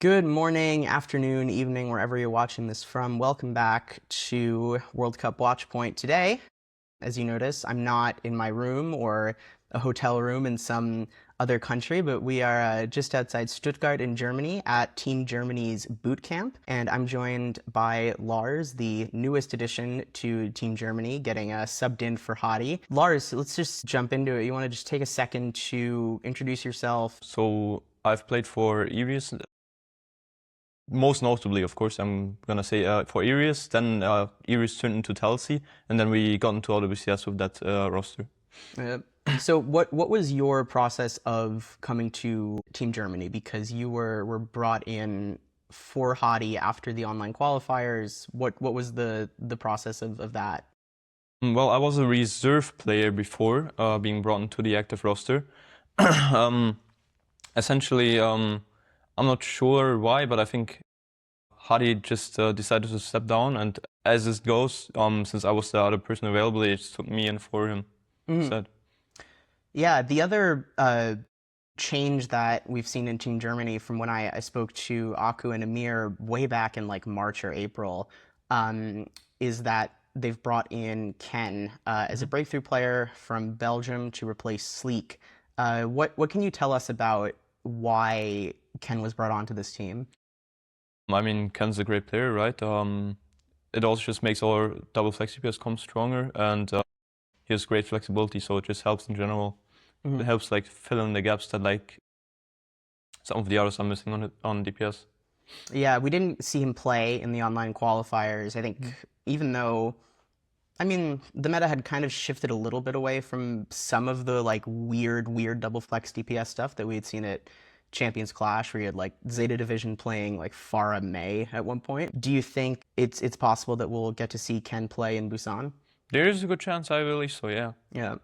Good morning, afternoon, evening, wherever you're watching this from. Welcome back to World Cup Watchpoint. Today, as you notice, I'm not in my room or a hotel room in some other country, but we are just outside Stuttgart in Germany at Team Germany's Bootcamp. And I'm joined by Lars, the newest addition to Team Germany, getting subbed in for Hadi. Lars, let's just jump into it. You want to just take a second to introduce yourself? So I've played for Iris, most notably, of course, I'm gonna say for Iris. Then Iris turned into Telsey, and then we got into WCS with that roster. So what was your process of coming to Team Germany? Because you were brought in for Hadi after the online qualifiers. What was the process of that? Well, I was a reserve player before being brought into the active roster. Essentially, I'm not sure why, but I think Hadi just decided to step down, and as it goes, since I was the other person available, it just took me in for him. Instead. Yeah, the other change that we've seen in Team Germany from when I spoke to Aku and Amir way back in like March or April is that they've brought in Ken as a breakthrough player from Belgium to replace Sleek. What can you tell us about why Ken was brought onto this team? I mean, Ken's a great player, right? It also just makes our double flex DPS come stronger, and he has great flexibility, so it just helps in general. It helps like fill in the gaps that like some of the others are missing on DPS. Yeah, we didn't see him play in the online qualifiers. I think even though, I mean, the meta had kind of shifted a little bit away from some of the like weird double flex DPS stuff that we had seen at Champions Clash, where you had like Zeta Division playing like Farah May at one point. Do you think it's possible that we'll get to see Ken play in Busan? There is a good chance, I believe so, yeah. Yeah.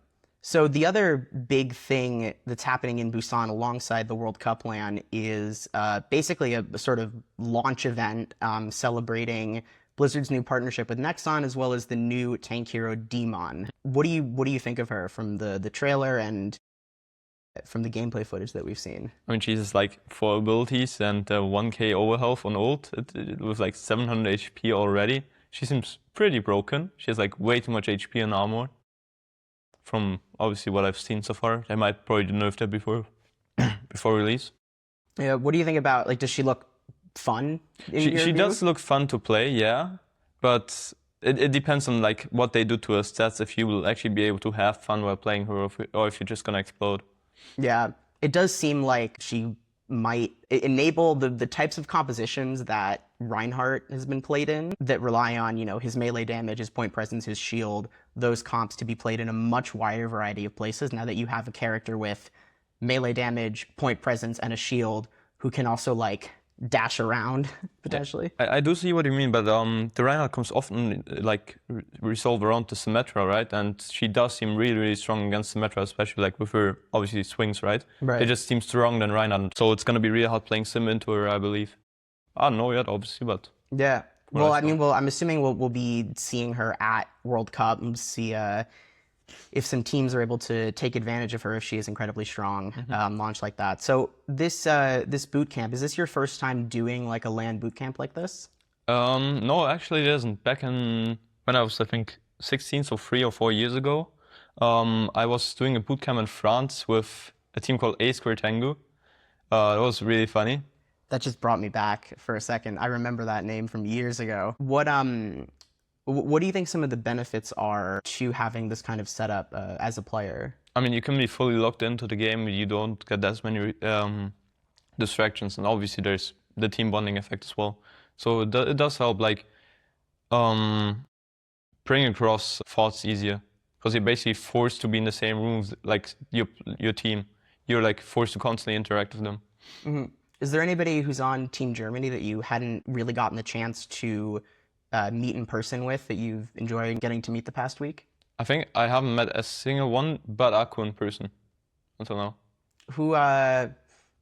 So the other big thing that's happening in Busan alongside the World Cup LAN is basically a sort of launch event celebrating Blizzard's new partnership with Nexon, as well as the new tank hero D.Mon. What do you think of her from the trailer and from the gameplay footage that we've seen? I mean, she's like 4 abilities and 1k overhealth on ult. It was like 700 HP already. She seems pretty broken. She has like way too much HP and armor. From obviously what I've seen so far, they might probably nerf that before release. Yeah. What do you think about, like, does she look fun in your She view? does look fun to play, yeah, but it depends on like what they do to her stats, if you will actually be able to have fun while playing her, or if you're just gonna explode. Yeah, it does seem like she might enable the types of compositions that Reinhardt has been played in that rely on, his melee damage, his point presence, his shield, those comps to be played in a much wider variety of places now that you have a character with melee damage, point presence, and a shield who can also like dash around potentially. I do see what you mean, but the Reinhardt comes often like resolve around the Symmetra, right? And she does seem really strong against Symmetra, especially like with her obviously swings, right? Right. They just seem stronger than Reinhardt, so it's gonna be really hard playing Sim into her, I believe. I don't know yet, obviously, but Yeah. what Well, I I mean, saw. I'm assuming we'll be seeing her at World Cup and see if some teams are able to take advantage of her if she is incredibly strong launch like that. So this boot camp, is this your first time doing like a LAN boot camp like this? No, actually it isn't. Back in when I was, I think, 16, so 3 or 4 years ago, I was doing a bootcamp in France with a team called A Square Tango. It was really funny. That just brought me back for a second. I remember that name from years ago. What do you think some of the benefits are to having this kind of setup as a player? I mean, you can be fully locked into the game. You don't get as many distractions, and obviously there's the team bonding effect as well. So it does help, like bring across thoughts easier, because you're basically forced to be in the same rooms like your team. You're like forced to constantly interact with them. Is there anybody who's on Team Germany that you hadn't really gotten the chance to meet in person with that you've enjoyed getting to meet the past week? I think I haven't met a single one but Aku in person until now.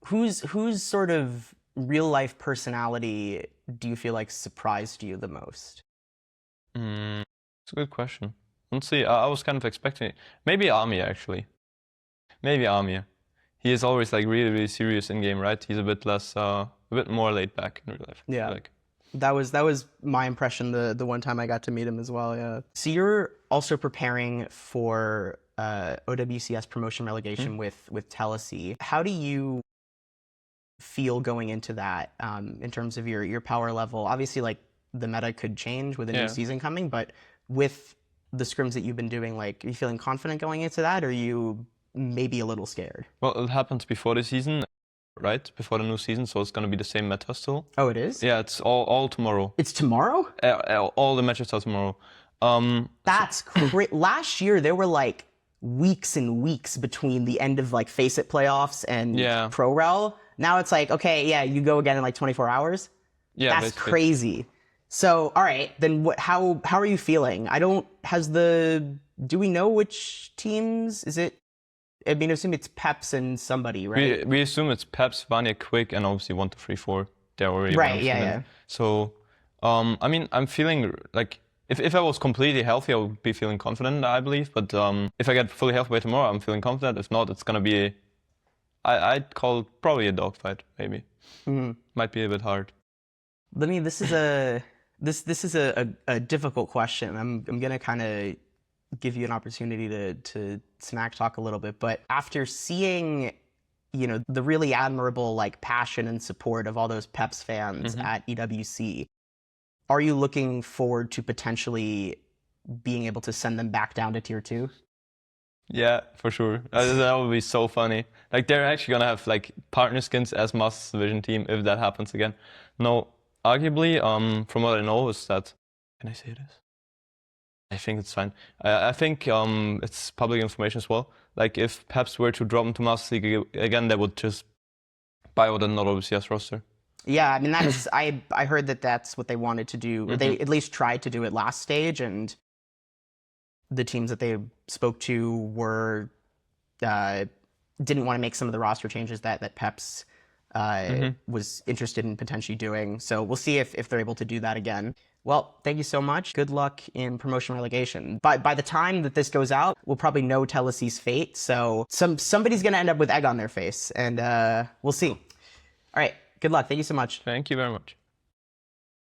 Whose sort of real life personality do you feel like surprised you the most? It's a good question. Let's see. I was kind of expecting it. Maybe Army, actually. Maybe Army. He is always like really serious in game, right? He's a bit less a bit more laid back in real life. Yeah. Like, that was my impression the one time I got to meet him as well. Yeah. So you're also preparing for OWCS promotion relegation with Tennessee. How do you feel going into that in terms of your power level? Obviously, like the meta could change with a new season coming, but with the scrims that you've been doing, like, are you feeling confident going into that, or are you maybe a little scared? well, it happened before the season, right? Before the new season, so it's gonna be the same meta still. Oh, it is? Yeah, it's all tomorrow. It's tomorrow? All the matches are tomorrow. That's crazy. Last year, there were like weeks and weeks between the end of like Face It playoffs and Pro Rel. Now it's like, okay, yeah, you go again in like 24 hours. Yeah, that's basically crazy. So, all right, then how are you feeling? Do we know which teams? Is it? I mean, I assume it's Peps and somebody, right? We assume it's Peps, Vanya, Quick, and obviously 1, 2, 3, 4. They're already right. Yeah. So, I mean, I'm feeling like if I was completely healthy, I would be feeling confident, I believe. But if I get fully healthy by tomorrow, I'm feeling confident. If not, it's gonna be I'd call it probably a dogfight, maybe. Might be a bit hard. Let me. This is a difficult question. I'm gonna kind of give you an opportunity to smack talk a little bit, but after seeing, you know, the really admirable like passion and support of all those Peps fans at EWC, are you looking forward to potentially being able to send them back down to tier 2? Yeah, for sure. That would be so funny. Like, they're actually gonna have like partner skins as Master Division team if that happens again. No, arguably, from what I know is that, can I say this? I think it's fine. I think it's public information as well. Like, if Peps were to drop into Master League again, they would just buy out another OCS roster. Yeah, I mean, that's I heard that that's what they wanted to do. Or they at least tried to do it last stage, and the teams that they spoke to were didn't want to make some of the roster changes that Peps was interested in potentially doing. So we'll see if they're able to do that again. Well, thank you so much. Good luck in promotion relegation. By the time that this goes out, we'll probably know Tennessee's fate. So somebody's going to end up with egg on their face, and we'll see. All right. Good luck. Thank you so much. Thank you very much.